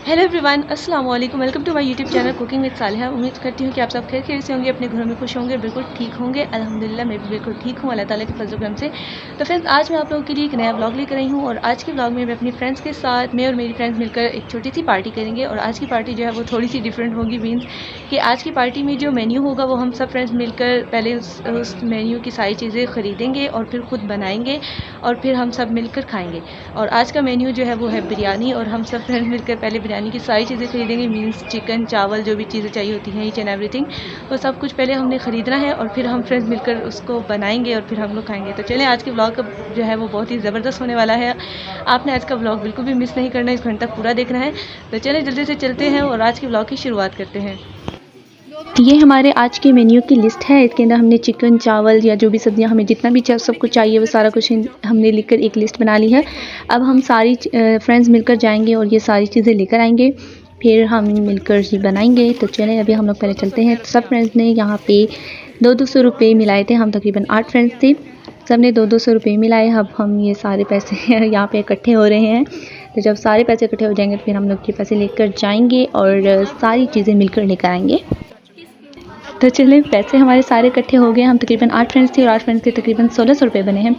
Hello everyone, अस्सलाम वालेकुम। Welcome to my YouTube channel cooking with Saliha. उम्मीद करती हूँ कि आप सब खैर से होंगे, अपने घरों में खुश होंगे, बिल्कुल ठीक होंगे। अल्हम्दुलिल्लाह मैं भी बिल्कुल ठीक हूँ, अल्लाह ताला के फजल करम से। तो फ्रेंड्स, आज मैं आप लोगों के लिए एक नया ब्लॉग लेकर आई हूँ और आज के ब्लॉग में मैं अपनी फ्रेंड्स के साथ, मैं और मेरी फ्रेंड्स मिलकर एक छोटी सी पार्टी करेंगे। और आज की पार्टी जो है वो थोड़ी सी डिफरेंट होगी। मीन्स कि आज की पार्टी में जो मेन्यू होगा वो हम सब फ्रेंड्स मिलकर पहले उस मेन्यू की सारी चीज़ें ख़रीदेंगे और फिर ख़ुद बनाएंगे और फिर हम सब मिलकर खाएंगे। और आज का मेन्यू जो है वो है बिरयानी, और हम सब फ्रेंड्स मिलकर पहले बिरयानी की सारी चीज़ें खरीदेंगे। मीन्स चिकन, चावल, जो भी चीज़ें चाहिए होती हैं, ईच एंड एवरीथिंग, वो सब कुछ पहले हमने ख़रीदना है और फिर हम फ्रेंड्स मिलकर उसको बनाएंगे और फिर हम लोग खाएंगे। तो चलें, आज के ब्लॉग का जो है वो बहुत ही ज़बरदस्त होने वाला है। आपने आज का ब्लॉग बिल्कुल भी मिस नहीं करना है, इस घंटा पूरा देखना है। तो चलें जल्दी से चलते हैं और आज के ब्लॉग की शुरुआत करते हैं। ये हमारे आज के मेन्यू की लिस्ट है। इसके अंदर हमने चिकन, चावल या जो भी सब्जियां, हमें जितना भी सब कुछ चाहिए वो सारा कुछ हमने लिखकर एक लिस्ट बना ली है। अब हम सारी फ्रेंड्स मिलकर जाएंगे और ये सारी चीज़ें लेकर आएंगे, फिर हम मिलकर ही बनाएंगे। तो चलें, अभी हम लोग पहले चलते हैं। सब फ्रेंड्स ने यहाँ पे 200 रुपये मिलाए थे। हम तकरीबन 8 फ्रेंड्स थे, सब ने 200 रुपये मिलाए। अब हम ये सारे पैसे यहाँ पे इकट्ठे हो रहे हैं। तो जब सारे पैसे इकट्ठे हो जाएंगे तो फिर हम लोग ये पैसे लेकर जाएंगे और सारी चीज़ें मिलकर लेकर आएंगे। तो चलिए, पैसे हमारे सारे इकट्ठे हो गए। हम तकरीबन 8 फ्रेंड्स थे और 8 फ्रेंड्स के तकरीबन 1600 रुपये बने हैं।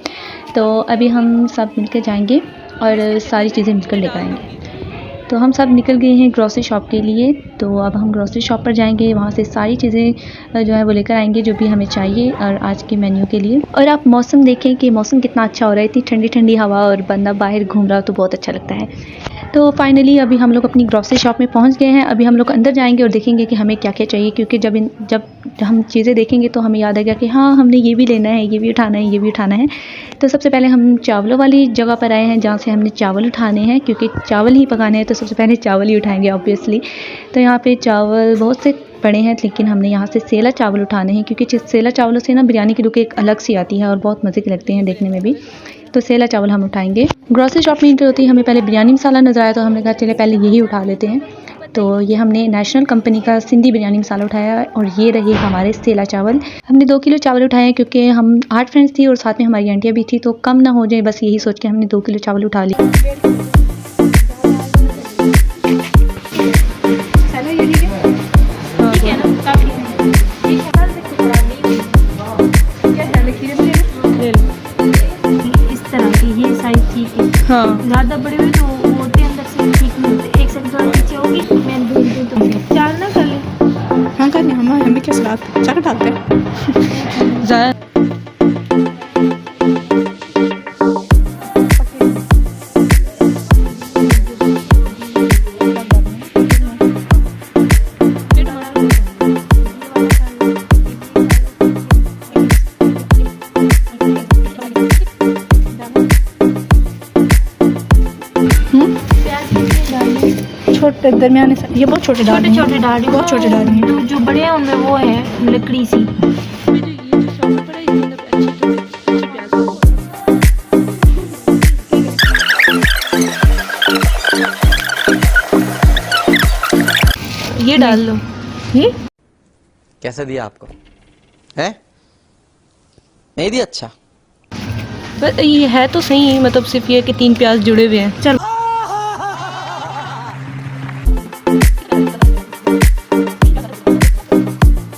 तो अभी हम सब मिलकर जाएंगे और सारी चीज़ें मिलकर लेकर आएंगे। तो हम सब निकल गए हैं ग्रॉसरी शॉप के लिए। तो अब हम ग्रॉसरी शॉप पर जाएंगे, वहाँ से सारी चीज़ें जो है वो लेकर आएंगे जो भी हमें चाहिए और आज के मेन्यू के लिए। और आप मौसम देखें कि मौसम कितना अच्छा हो रहा है, इतनी ठंडी ठंडी हवा और बंदा बाहर घूम रहा हो तो बहुत अच्छा लगता है। तो फाइनली अभी हम लोग अपनी ग्रॉसरी शॉप में पहुंच गए हैं। अभी हम लोग अंदर जाएंगे और देखेंगे कि हमें क्या क्या चाहिए, क्योंकि जब हम चीज़ें देखेंगे तो हमें याद आएगा कि हाँ, हमने ये भी लेना है, ये भी उठाना है, ये भी उठाना है। तो सबसे पहले हम चावलों वाली जगह पर आए हैं जहाँ से हमने चावल उठाने हैं, क्योंकि चावल ही पकाने हैं तो सबसे पहले चावल ही उठाएंगे ऑब्वियसली। तो यहाँ पे चावल बहुत से पड़े हैं, लेकिन हमने यहाँ से सेला चावल उठाने हैं, क्योंकि सेला चावलों से ना बिरयानी की लुक एक अलग सी आती है और बहुत मज़े के लगते हैं देखने में भी। तो सेला चावल हम उठाएंगे। ग्रॉसरी शॉप में एंट्री होती है, हमें पहले बिरयानी मसाला नज़र आया तो हमने कहा चले पहले यही उठा लेते हैं। तो ये हमने नेशनल कंपनी का सिंधी बिरयानी मसाला उठाया है और ये रहे हमारे सेला चावल। हमने 2 किलो चावल उठाए हैं, क्योंकि हम 8 फ्रेंड्स थी और साथ में हमारी आंटियाँ भी थी, तो कम ना हो जाए, बस यही सोच के हमने 2 किलो चावल उठा लिए। हाँ, ज़्यादा बड़े हुए तो होते अंदर से ठीक नहीं होते। एक सेकंड थोड़ा नीचे होगी, मैं दूर दूर तो चार ना कर ले। हाँ करने हमें क्या सलाह चार डालते हैं ज़्यादा छोटे दरमियाने से, ये बहुत छोटे डाल छोटे छोटे डाली, बहुत छोटे डाल हैं। तो जो बड़े हैं उनमें वो है लकड़ी सी। ये डाल लो। ये कैसे दिया आपको है? नहीं दिया? अच्छा, बस ये है तो सही, मतलब सिर्फ ये कि 3 प्याज जुड़े हुए हैं। चलो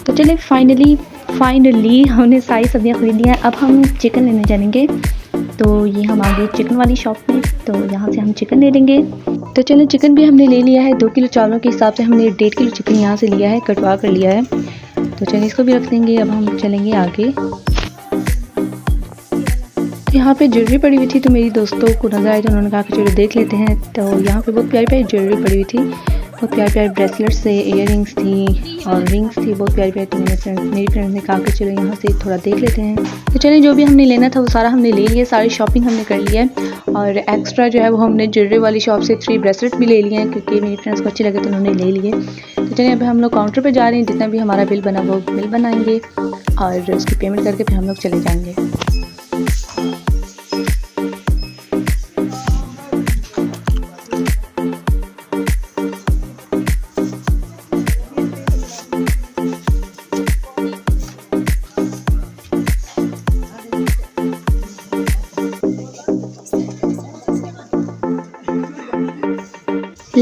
तो चलिए, फाइनली हमने सारी सब्जियां खरीद ली हैं। अब हम चिकन लेने जाएंगे। तो ये हम आ गए चिकन वाली शॉप में, तो यहाँ से हम चिकन ले लेंगे। तो चलिए, चिकन भी हमने ले लिया है। 2 किलो चावलों के हिसाब से हमने 1.5 किलो चिकन यहाँ से लिया है, कटवा कर लिया है। तो चलिए, इसको भी रख देंगे। अब हम चलेंगे आगे। यहाँ पे ज्वेलरी पड़ी हुई थी, तो मेरी दोस्तों को नज़र आई तो उन्होंने कहा कि चलो देख लेते हैं। तो यहाँ पे बहुत प्यारी प्यारी ज्वेलरी पड़ी हुई थी, बहुत प्यारे प्यारे ब्रेसलेट्स थे, इयररिंग्स थी और रिंग्स थी, बहुत प्यारी प्यारी। तो मेरी फ्रेंड्स ने कहा कि चलो यहाँ से थोड़ा देख लेते हैं। तो चलिए, जो भी हमने लेना था वो सारा हमने ले लिया, सारी शॉपिंग हमने कर लिया है। और एक्स्ट्रा जो है वो हमने ज्वेलरी वाली शॉप से 3 ब्रेसलेट भी ले लिए हैं, क्योंकि मेरी फ्रेंड्स को अच्छे लगे तो उन्होंने ले लिए। तो चलिए, अभी हम लोग काउंटर पर जा रहे हैं। जितना भी हमारा बिल बना वो बिल बनाएंगे और उसकी पेमेंट करके फिर हम लोग चले जाएंगे।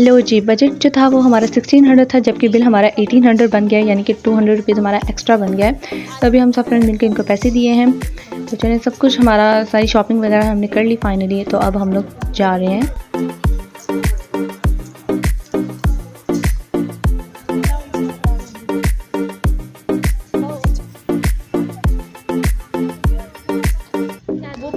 लो जी, बजट जो था वो हमारा 1600 था, जबकि बिल हमारा 1800 बन गया है, यानी कि 200 रुपीज़ हमारा एक्स्ट्रा बन गया है। तो अभी हम सब फ्रेंड मिलकर इनको पैसे दिए हैं। तो चलिए, सब कुछ हमारा सारी शॉपिंग वगैरह हमने कर ली फाइनली। तो अब हम लोग जा रहे हैं।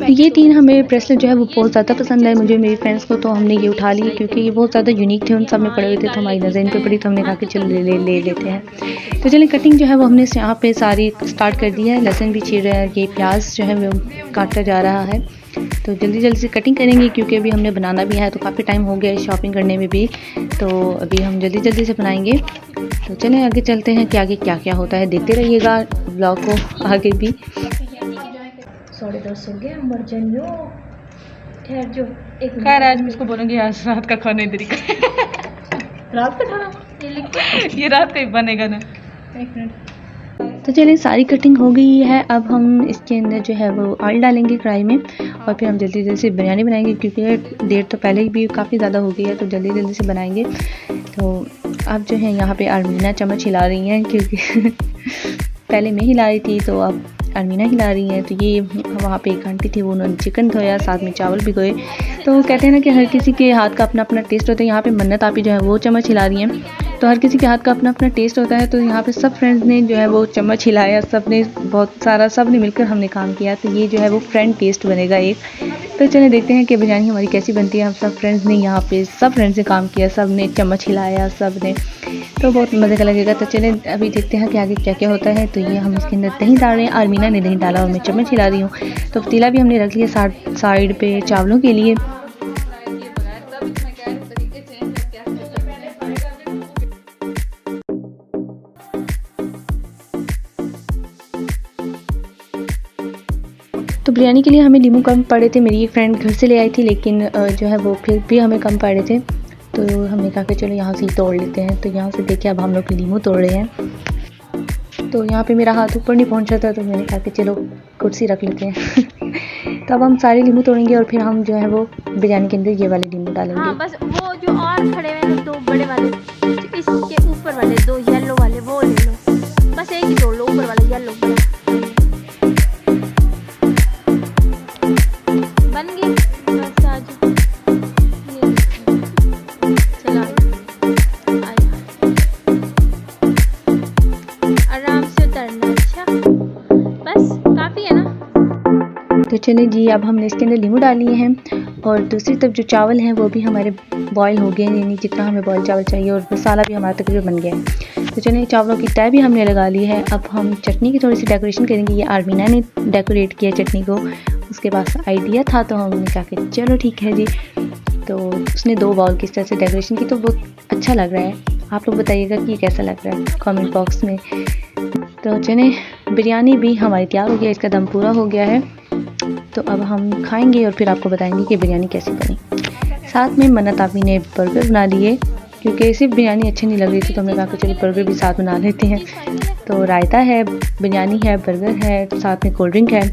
ये 3 हमें ब्रेसलेट जो है वो बहुत ज़्यादा पसंद है मुझे, मेरी फ्रेंड्स को, तो हमने ये उठा लिए क्योंकि ये बहुत ज़्यादा यूनिक थे, उन सब में पड़े हुए थे, तो हमारी नज़र इन पे पड़ी, तो हमने कहा कि चलो ले लेते हैं। तो चलिए, कटिंग जो है वो हमने यहाँ पे सारी स्टार्ट कर दी है। लहसुन भी चीर रहा है, ये प्याज जो है वो काटा जा रहा है। तो जल्दी से कटिंग करेंगे क्योंकि अभी हमने बनाना भी है, तो काफ़ी टाइम हो गया है शॉपिंग करने में भी, तो अभी हम जल्दी से बनाएंगे। तो चलें आगे चलते हैं कि आगे क्या क्या होता है, देखते रहिएगा ब्लॉग को आगे भी। 10:30 हो गया, मर जाइयो, ठहर जो एक खैर आज मैं इसको बोलूँगी आज रात का खाना इधर ही रात का खाना ये लिख ये रात का ही बनेगा ना। एक मिनट। तो चलिए, सारी कटिंग हो गई है। अब हम इसके अंदर जो है वो ऑयल डालेंगे कढ़ाई में, और फिर हम जल्दी से बिरयानी बनाएंगे क्योंकि देर तो पहले ही भी काफ़ी ज़्यादा हो गई है, तो जल्दी से बनाएंगे। तो अब जो है यहाँ पे अरमीना चम्मच हिला रही हैं क्योंकि पहले मैं हिला रही थी, तो अब अरमीना हिला रही हैं। तो ये वहाँ पे एक आंटी थी, वो उन्होंने चिकन धोया, साथ में चावल भिगोए। तो कहते हैं ना कि हर किसी के हाथ का अपना अपना टेस्ट होता है। यहाँ पे मन्नत आपी जो है वो चम्मच हिला रही हैं, तो हर किसी के हाथ का अपना अपना टेस्ट होता है। तो यहाँ पे सब फ्रेंड्स ने जो है वो चम्मच हिलाया, सब ने बहुत सारा, सब ने मिलकर हमने काम किया। तो ये जो है वो फ्रेंड टेस्ट बनेगा एक। तो चलिए देखते हैं कि बिरयानी हमारी कैसी बनती है। हम सब फ्रेंड्स ने यहाँ पे सब फ्रेंड्स ने काम किया, सब ने चम्मच हिलाया, सब ने, तो बहुत मज़े का लगेगा। तो चलिए अभी देखते हैं कि आगे क्या क्या होता है। तो ये हम इसके अंदर दही डाल रहे हैं, आर्मीना ने दही डाला और मैं चम्मच हिला रही हूँ। तो पतीला भी हमने रख लिया साइड पे चावलों के लिए। तो बिरयानी के लिए हमें लीमू कम पड़े थे, मेरी एक फ्रेंड घर से ले आई थी, लेकिन जो है वो फिर भी हमें कम पड़े थे, तो हमने कहा कि चलो यहाँ से ही तोड़ लेते हैं। तो यहाँ से देखिए अब हम लोग लीमू तोड़ रहे हैं। तो यहाँ पे मेरा हाथ ऊपर नहीं पहुँचा था, तो मैंने कहा कि चलो कुर्सी रख लेते हैं। तो अब हम सारे लीमू तोड़ेंगे और फिर हम जो है वो बिरयानी के अंदर ये वाले लीमू डालेंगे। हाँ, बस वो जो और खड़े हुए हैं 2 बड़े वाले, इसके ऊपर वाले 2 येलो वाले वो ले लो, बस एक ही तोड़ लो, ऊपर वाला येलो वाला। बन गई बस आज ये चला आराम से उतरना। अच्छा बस काफ़ी है ना। तो चलिए जी, अब हमने इसके अंदर लीमू डाल लिए हैं और दूसरी तरफ जो चावल हैं वो भी हमारे बॉईल हो गए हैं, यानी जितना हमें बॉईल चावल चाहिए, और मसाला भी हमारा तकरीबन बन गया है। तो चलिए चावलों की तय भी हमने लगा ली है। अब हम चटनी की थोड़ी सी डेकोरेशन करेंगे। ये आर्मीना ने डेकोरेट किया चटनी को, उसके पास आइडिया था, तो हमने कहा कि चलो ठीक है जी। तो उसने 2 बाउल की तरह से डेकोरेशन की, तो बहुत अच्छा लग रहा है। आप लोग बताइएगा कि ये कैसा लग रहा है कमेंट बॉक्स में। तो चलिए बिरयानी भी हमारी तैयार हो गया, इसका दम पूरा हो गया है। तो अब हम खाएंगे और फिर आपको बताएंगे कि बिरयानी कैसी बनी। साथ में मन्नत आपी ने बर्गर बना लिए क्योंकि सिर्फ बिरयानी अच्छी नहीं लग रही थी, तो हमने कहा कि चलिए बर्गर भी साथ बना लेते हैं। तो रायता है, बिरयानी है, बर्गर है, साथ में कोल्ड ड्रिंक है।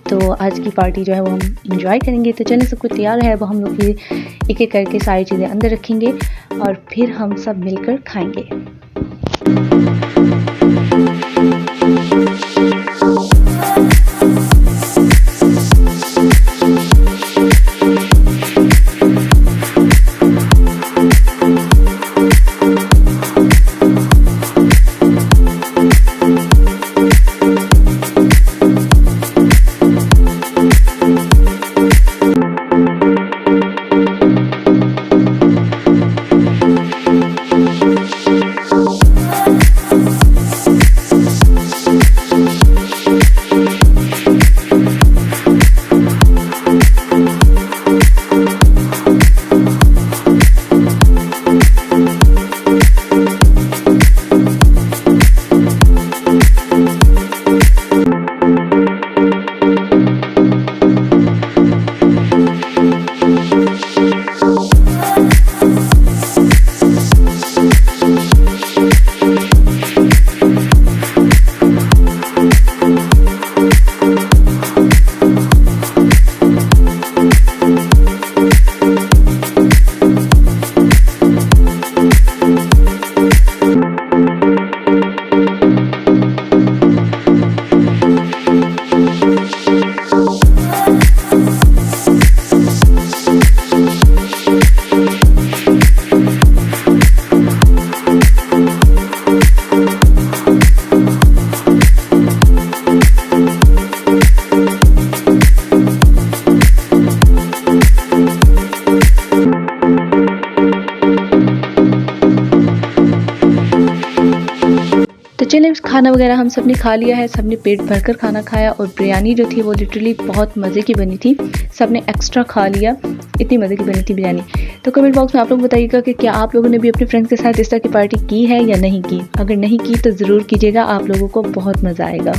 तो आज की पार्टी जो है वो हम इंजॉय करेंगे। तो चलिए सब कुछ तैयार है, वो हम लोग ये एक एक करके सारी चीज़ें अंदर रखेंगे और फिर हम सब मिलकर खाएंगे। चलिए खाना वगैरह हम सब ने खा लिया है, सबने पेट भरकर खाना खाया और बिरयानी जो थी वो लिटरली बहुत मज़े की बनी थी, सबने एक्स्ट्रा खा लिया, इतनी मज़े की बनी थी बिरयानी। तो कमेंट बॉक्स में आप लोग बताइएगा कि क्या आप लोगों ने भी अपने फ्रेंड्स के साथ इस तरह की पार्टी की है या नहीं की। अगर नहीं की तो ज़रूर कीजिएगा, आप लोगों को बहुत मज़ा आएगा।